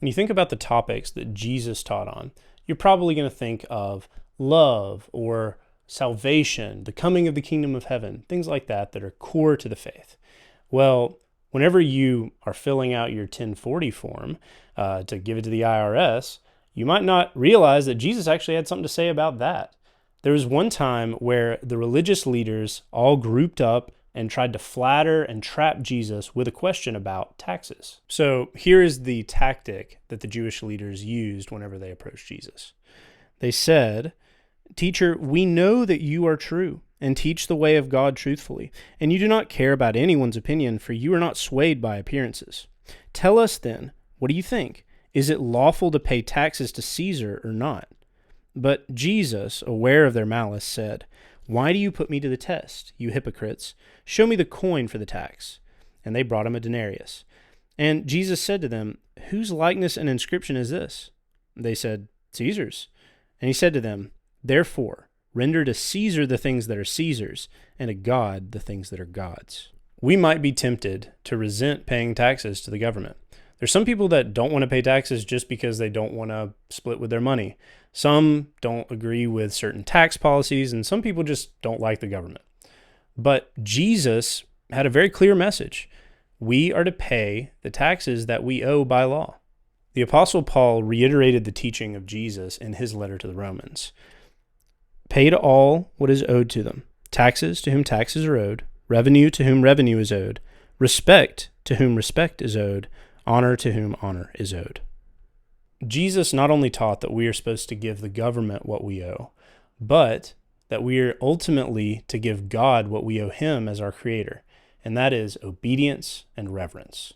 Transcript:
When you think about the topics that Jesus taught on, you're probably going to think of love or salvation, the coming of the kingdom of heaven, things like that that are core to the faith. Well, whenever you are filling out your 1040 form to give it to the IRS, you might not realize that Jesus actually had something to say about that. There was one time where the religious leaders all grouped up and tried to flatter and trap Jesus with a question about taxes. So here is the tactic that the Jewish leaders used whenever they approached Jesus. They said, "Teacher, we know that you are true and teach the way of God truthfully, and you do not care about anyone's opinion, for you are not swayed by appearances. Tell us then, what do you think? Is it lawful to pay taxes to Caesar or not?" But Jesus, aware of their malice, said, "Why do you put me to the test, you hypocrites? Show me the coin for the tax." And they brought him a denarius. And Jesus said to them, "Whose likeness and inscription is this?" They said, "Caesar's." And he said to them, "Therefore, render to Caesar the things that are Caesar's, and to God the things that are God's." We might be tempted to resent paying taxes to the government. There's some people that don't want to pay taxes just because they don't want to split with their money. Some don't agree with certain tax policies, and some people just don't like the government. But Jesus had a very clear message. We are to pay the taxes that we owe by law. The Apostle Paul reiterated the teaching of Jesus in his letter to the Romans. Pay to all what is owed to them. Taxes to whom taxes are owed. Revenue to whom revenue is owed. Respect to whom respect is owed. Honor to whom honor is owed. Jesus not only taught that we are supposed to give the government what we owe, but that we are ultimately to give God what we owe him as our creator, and that is obedience and reverence.